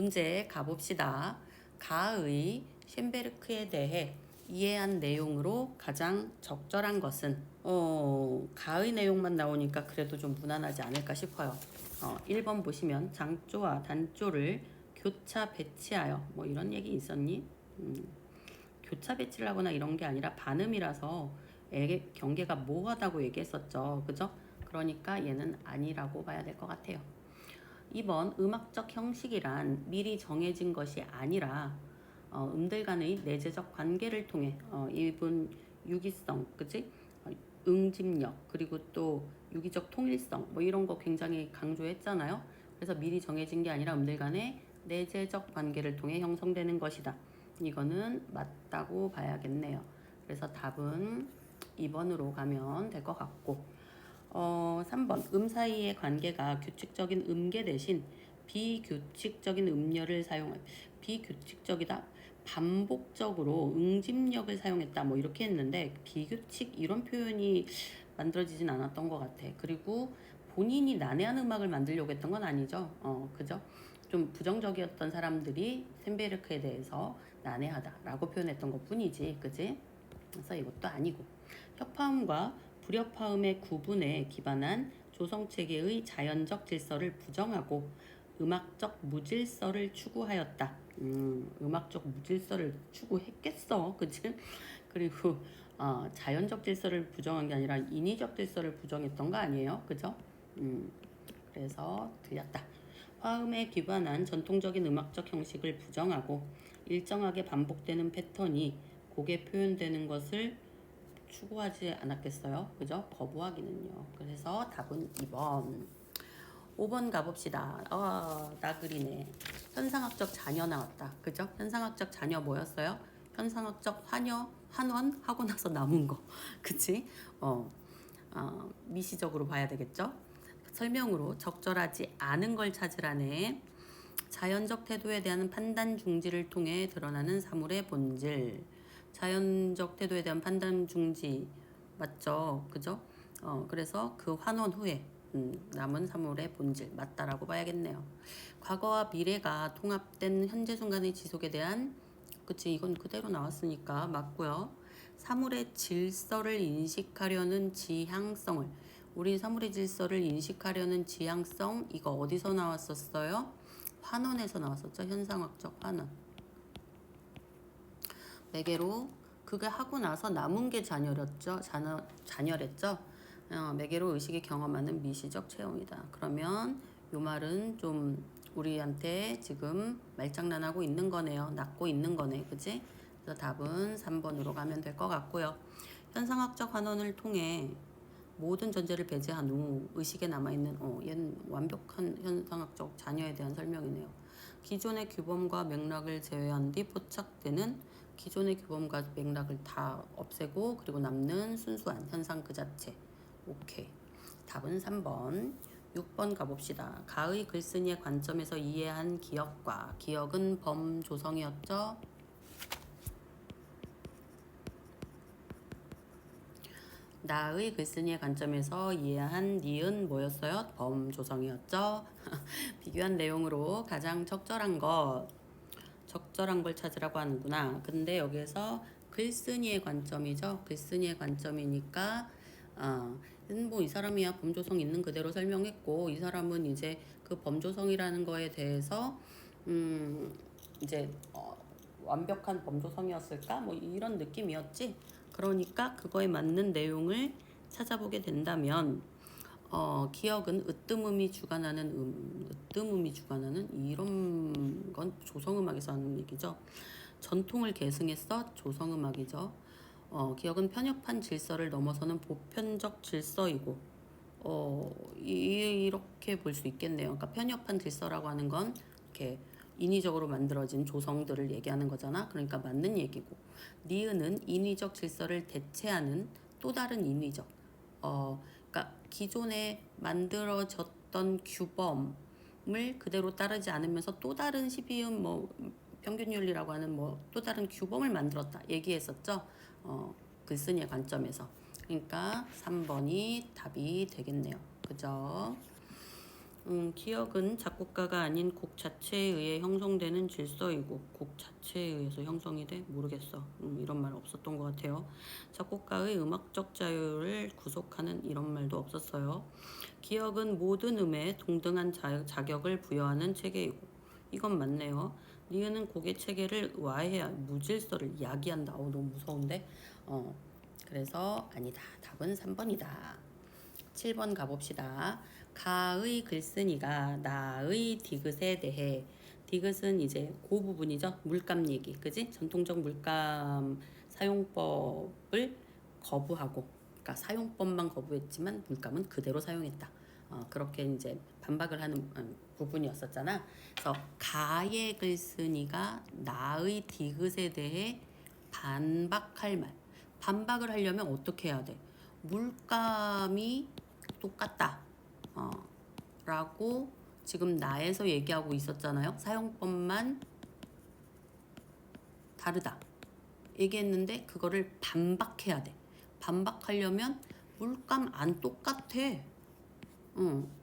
문제 가봅시다. 가의 쇤베르크에 대해 이해한 내용으로 가장 적절한 것은 가의 내용만 나오니까 그래도 좀 무난하지 않을까 싶어요. 1번 보시면 장조와 단조를 교차 배치하여 뭐 이런 얘기 있었니? 교차 배치를 하거나 이런 게 아니라 반음이라서 경계가 모호하다고 얘기했었죠. 그죠? 그러니까 얘는 아니라고 봐야 될 것 같아요. 2번 음악적 형식이란 미리 정해진 것이 아니라 음들 간의 내재적 관계를 통해 이분 유기성, 그치? 응집력, 그리고 또 유기적 통일성 뭐 이런 거 굉장히 강조했잖아요. 그래서 미리 정해진 게 아니라 음들 간의 내재적 관계를 통해 형성되는 것이다. 이거는 맞다고 봐야겠네요. 그래서 답은 2번으로 가면 될 것 같고 3번 음 사이의 관계가 규칙적인 음계 대신 비규칙적인 음열을 비규칙적이다 반복적으로 응집력을 사용했다 뭐 이렇게 했는데 비규칙 이런 표현이 만들어지진 않았던 것 같아. 그리고 본인이 난해한 음악을 만들려고 했던 건 아니죠. 그죠? 좀 부정적이었던 사람들이 쇤베르크에 대해서 난해하다라고 표현했던 것 뿐이지, 그지? 그래서 이것도 아니고 협화음과 불협화음의 구분에 기반한 조성체계의 자연적 질서를 부정하고 음악적 무질서를 추구하였다. 음악적 무질서를 추구했겠어, 그치? 그리고 자연적 질서를 부정한 게 아니라 인위적 질서를 부정했던 거 아니에요, 그죠? 그래서 틀렸다. 화음에 기반한 전통적인 음악적 형식을 부정하고 일정하게 반복되는 패턴이 곡에 표현되는 것을 추구하지 않았겠어요? 그죠? 거부하기는요. 그래서 답은 2번. 5번 가봅시다. 나그리네. 현상학적 자녀 나왔다. 그죠? 현상학적 자녀 뭐였어요? 현상학적 환원 하고 나서 남은 거. 그치? 미시적으로 봐야 되겠죠? 설명으로 적절하지 않은 걸 찾으라네. 자연적 태도에 대한 판단 중지를 통해 드러나는 사물의 본질. 자연적 태도에 대한 판단 중지 맞죠? 그죠? 그래서 그 환원 후에 남은 사물의 본질 맞다라고 봐야겠네요. 과거와 미래가 통합된 현재 순간의 지속에 대한 그치 이건 그대로 나왔으니까 맞고요. 사물의 질서를 인식하려는 지향성을 우리 사물의 질서를 인식하려는 지향성 이거 어디서 나왔었어요? 환원에서 나왔었죠. 현상학적 환원. 매개로 그게 하고 나서 남은 게 잔열했죠. 매개로 의식이 경험하는 미시적 체험이다. 그러면 요 말은 좀 우리한테 지금 말장난하고 있는 거네요. 낳고 있는 거네. 그치? 그래서 답은 3번으로 가면 될 것 같고요. 현상학적 환원을 통해 모든 전제를 배제한 후 의식에 남아있는 얘는 완벽한 현상학적 자녀에 대한 설명이네요. 기존의 규범과 맥락을 제외한 뒤 포착되는 기존의 규범과 맥락을 다 없애고 그리고 남는 순수한 현상 그 자체. 오케이. 답은 3번. 6번 가봅시다. 가의 글쓴이의 관점에서 이해한 기억과 기억은 범조성이었죠. 나의 글쓴이의 관점에서 이해한 니은 뭐였어요? 범조성이었죠. 비교한 내용으로 가장 적절한 걸 찾으라고 하는구나. 근데 여기에서 글쓴이의 관점이죠. 글쓴이의 관점이니까 뭐 이 사람이야 범조성 있는 그대로 설명했고 이 사람은 이제 그 범조성이라는 거에 대해서 이제 완벽한 범조성이었을까? 뭐 이런 느낌이었지. 그러니까 그거에 맞는 내용을 찾아보게 된다면 기억은 으뜸음이 주관하는 이런 건 조성음악에서 하는 얘기죠. 전통을 계승해서 조성음악이죠. 기억은 편협한 질서를 넘어서는 보편적 질서이고 이렇게 볼 수 있겠네요. 그러니까 편협한 질서라고 하는 건 이렇게 인위적으로 만들어진 조성들을 얘기하는 거잖아. 그러니까 맞는 얘기고 니은은 인위적 질서를 대체하는 또 다른 인위적 그러니까 기존에 만들어졌던 규범을 그대로 따르지 않으면서 또 다른 12음 뭐 평균윤리라고 하는 뭐 또 다른 규범을 만들었다 얘기했었죠. 글쓴이의 관점에서. 그러니까 3번이 답이 되겠네요. 그죠? 기억은 작곡가가 아닌 곡 자체에 의해 형성되는 질서이고 곡 자체에 의해서 형성이 돼? 모르겠어. 이런 말 없었던 것 같아요. 작곡가의 음악적 자유를 구속하는 이런 말도 없었어요. 기억은 모든 음에 동등한 자격을 부여하는 체계이고 이건 맞네요. 니은은 곡의 체계를 와해야 무질서를 야기한다. 너무 무서운데? 그래서 아니다. 답은 3번이다. 7번 가봅시다. 가의 글쓴이가 나의 디귿에 대해 디귿은 이제 그 부분이죠. 물감 얘기. 그지? 전통적 물감 사용법을 거부하고 그러니까 사용법만 거부했지만 물감은 그대로 사용했다. 그렇게 이제 반박을 하는 부분이었었잖아. 그래서 가의 글쓴이가 나의 디귿에 대해 반박할 말. 반박을 하려면 어떻게 해야 돼? 물감이 똑같다. 라고 지금 나에서 얘기하고 있었잖아요. 사용법만 다르다. 얘기했는데 그거를 반박해야 돼. 반박하려면 물감 안 똑같아.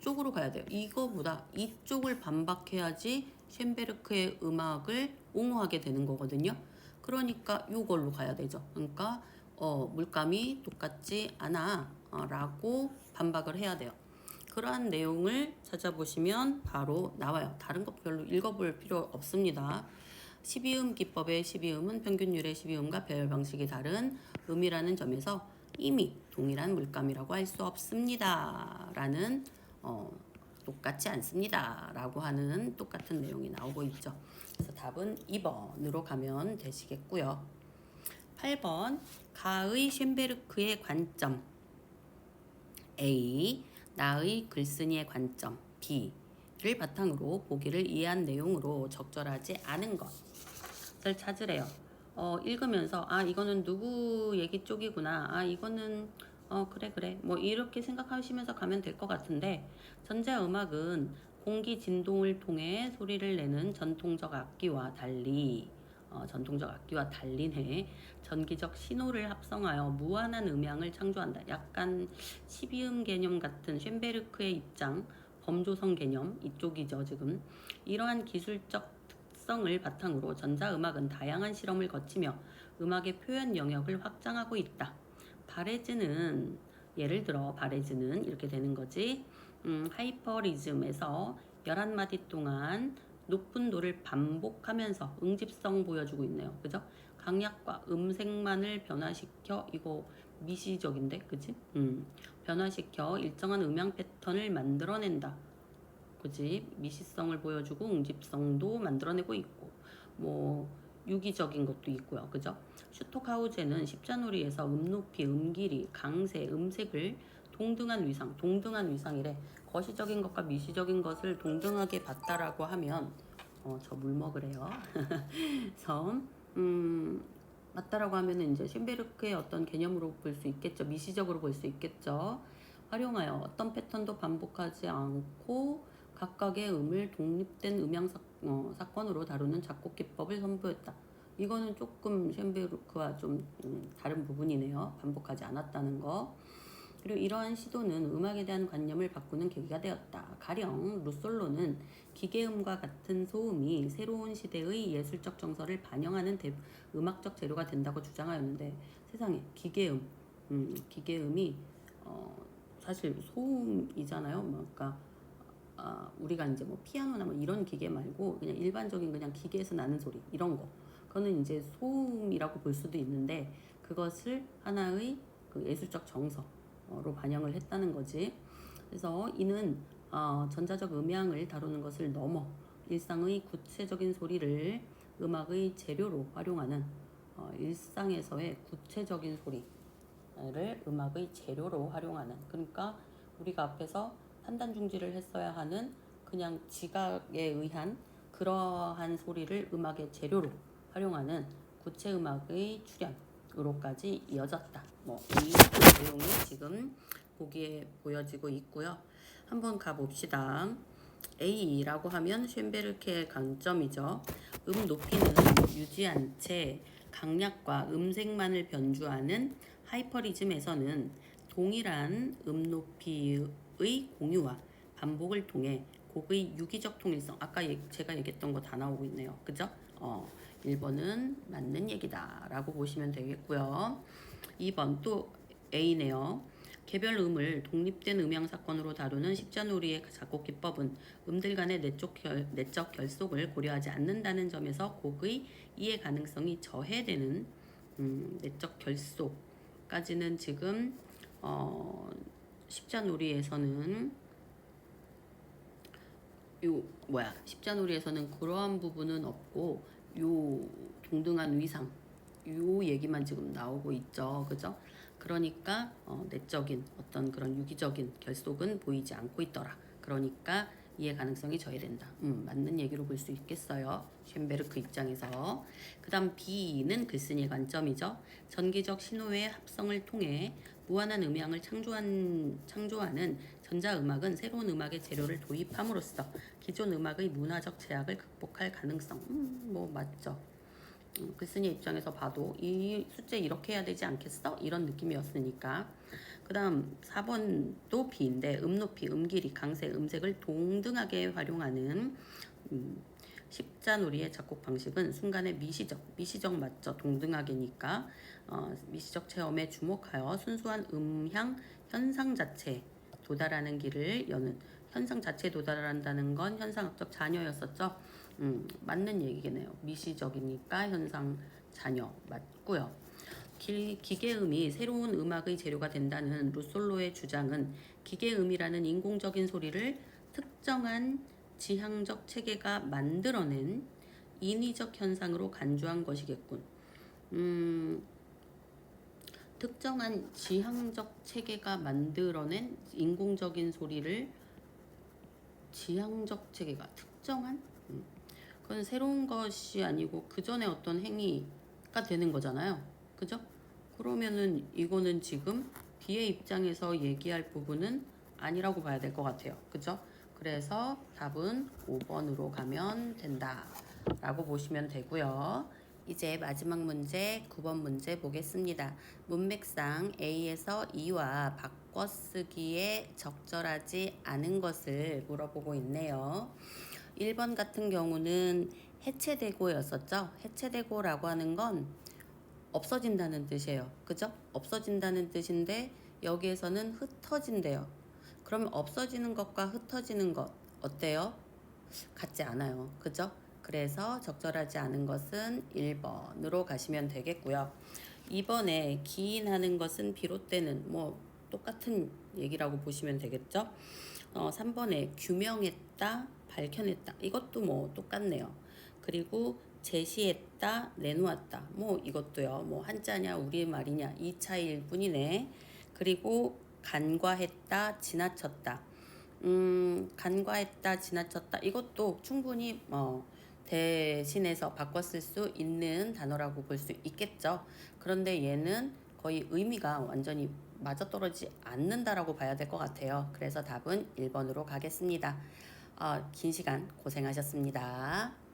쪽으로 가야 돼요. 이거보다 이쪽을 반박해야지 쉔베르크의 음악을 옹호하게 되는 거거든요. 그러니까 이걸로 가야 되죠. 그러니까 물감이 똑같지 않아 라고 반박을 해야 돼요. 그러한 내용을 찾아보시면 바로 나와요. 다른 거 별로 읽어볼 필요 없습니다. 12음 기법의 12음은 평균율의 12음과 배열 방식이 다른 음이라는 점에서 이미 동일한 물감이라고 할 수 없습니다. 라는 똑같지 않습니다. 라고 하는 똑같은 내용이 나오고 있죠. 그래서 답은 2번으로 가면 되시겠고요. 8번 가의 쉔베르크의 관점 A, 나의 글쓴이의 관점 B를 바탕으로 보기를 이해한 내용으로 적절하지 않은 것을 찾으래요. 읽으면서 이거는 누구 얘기 쪽이구나. 이거는 그래 뭐 이렇게 생각하시면서 가면 될 것 같은데 전자음악은 공기 진동을 통해 소리를 내는 전통적 악기와 달리네 전기적 신호를 합성하여 무한한 음향을 창조한다. 약간 12음 개념 같은 쉔베르크의 입장, 범조성 개념 이쪽이죠 지금. 이러한 기술적 특성을 바탕으로 전자음악은 다양한 실험을 거치며 음악의 표현 영역을 확장하고 있다. 예를 들어 바레즈는 이렇게 되는 거지. 하이퍼리즘에서 11마디 동안 높은 도를 반복하면서 응집성 보여주고 있네요. 그죠? 강약과 음색만을 변화시켜 이거 미시적인데 그지? 변화시켜 일정한 음향 패턴을 만들어낸다. 그지? 미시성을 보여주고 응집성도 만들어내고 있고 뭐 유기적인 것도 있고요. 그죠? 슈토카우제는 십자놀이에서 음높이, 음길이, 강세, 음색을 동등한 위상이래. 거시적인 것과 미시적인 것을 동등하게 봤다라고 하면 저 물 먹으래요. 그래서 맞다라고 하면은 이제 쉔베르크의 어떤 개념으로 볼 수 있겠죠. 미시적으로 볼 수 있겠죠. 활용하여 어떤 패턴도 반복하지 않고 각각의 음을 독립된 음향 사건으로 다루는 작곡 기법을 선보였다. 이거는 조금 쉔베르크와 좀 다른 부분이네요. 반복하지 않았다는 거. 그리고 이러한 시도는 음악에 대한 관념을 바꾸는 계기가 되었다. 가령 루솔로는 기계음과 같은 소음이 새로운 시대의 예술적 정서를 반영하는 음악적 재료가 된다고 주장하였는데 세상에 기계음이 사실 소음이잖아요. 그러니까 우리가 이제 뭐 피아노나 뭐 이런 기계 말고 그냥 일반적인 그냥 기계에서 나는 소리 이런 거 그거는 이제 소음이라고 볼 수도 있는데 그것을 하나의 그 예술적 정서로 반영을 했다는 거지. 그래서 이는 전자적 음향을 다루는 것을 넘어 일상의 구체적인 소리를 음악의 재료로 활용하는 일상에서의 구체적인 소리를 음악의 재료로 활용하는 그러니까 우리가 앞에서 판단 중지를 했어야 하는 그냥 지각에 의한 그러한 소리를 음악의 재료로 활용하는 구체 음악의 출현으로까지 이어졌다. 이 내용이 지금 보기에 보여지고 있고요. 한번 가봅시다. A라고 하면 쉔베르크의 강점이죠. 음 높이는 유지한 채 강약과 음색만을 변주하는 하이퍼리즘에서는 동일한 음 높이의 공유와 반복을 통해 곡의 유기적 통일성. 아까 제가 얘기했던 거 다 나오고 있네요. 그죠? 1번은 맞는 얘기다 라고 보시면 되겠고요. 2번 또 A네요. 개별 음을 독립된 음향 사건으로 다루는 십자놀이의 작곡 기법은 음들 간의 내적 결속을 고려하지 않는다는 점에서 곡의 이해 가능성이 저해되는 내적 결속까지는 지금 십자놀이에서는 십자놀이에서는 그러한 부분은 없고 요 동등한 위상 요 얘기만 지금 나오고 있죠. 그죠? 그러니까 내적인 어떤 그런 유기적인 결속은 보이지 않고 있더라. 그러니까 이해 가능성이 저해된다. 맞는 얘기로 볼 수 있겠어요. 쉔베르크 입장에서. 그 다음 B는 글쓴이의 관점이죠. 전기적 신호의 합성을 통해 무한한 음향을 창조하는 전자음악은 새로운 음악의 재료를 도입함으로써 기존 음악의 문화적 제약을 극복할 가능성. 뭐 맞죠. 글쓴이 입장에서 봐도 이 숙제 이렇게 해야 되지 않겠어? 이런 느낌이었으니까. 그 다음 4번도 B인데 높이, 길이, 강세, 음색을 동등하게 활용하는 십자놀이의 작곡 방식은 순간의 미시적 맞죠? 동등하게니까 미시적 체험에 주목하여 순수한 음향 현상 자체에 도달하는 길을 여는 현상 자체에 도달한다는 건 현상학적 자녀였었죠. 맞는 얘기겠네요. 미시적이니까 현상 자녀 맞고요. 기계음이 새로운 음악의 재료가 된다는 루솔로의 주장은 기계음이라는 인공적인 소리를 특정한 지향적 체계가 만들어낸 인위적 현상으로 간주한 것이겠군. 특정한 지향적 체계가 만들어낸 인공적인 소리를 지향적 체계가 특정한? 그건 새로운 것이 아니고 그 전에 어떤 행위가 되는 거잖아요. 그죠? 그러면은 이거는 지금 B의 입장에서 얘기할 부분은 아니라고 봐야 될 것 같아요. 그죠? 그래서 답은 5번으로 가면 된다 라고 보시면 되고요. 이제 마지막 문제 9번 문제 보겠습니다. 문맥상 A에서 E와 바꿔쓰기에 적절하지 않은 것을 물어보고 있네요. 1번 같은 경우는 해체되고였었죠. 해체되고라고 하는 건 없어진다는 뜻이에요. 그죠? 없어진다는 뜻인데 여기에서는 흩어진대요. 그러면 없어지는 것과 흩어지는 것 어때요? 같지 않아요. 그죠? 그래서 적절하지 않은 것은 1번으로 가시면 되겠고요. 2번에 기인하는 것은 비롯되는 뭐 똑같은 얘기라고 보시면 되겠죠. 3번에 규명했다, 밝혀냈다. 이것도 뭐 똑같네요. 그리고 제시했다, 내놓았다. 뭐 이것도요. 뭐 한자냐 우리말이냐 이 차이일 뿐이네. 그리고 간과했다, 지나쳤다. 간과했다, 지나쳤다. 이것도 충분히 대신해서 바꿔 쓸 수 있는 단어라고 볼 수 있겠죠. 그런데 얘는 거의 의미가 완전히 맞아떨어지지 않는다라고 봐야 될 것 같아요. 그래서 답은 1번으로 가겠습니다. 긴 시간 고생하셨습니다.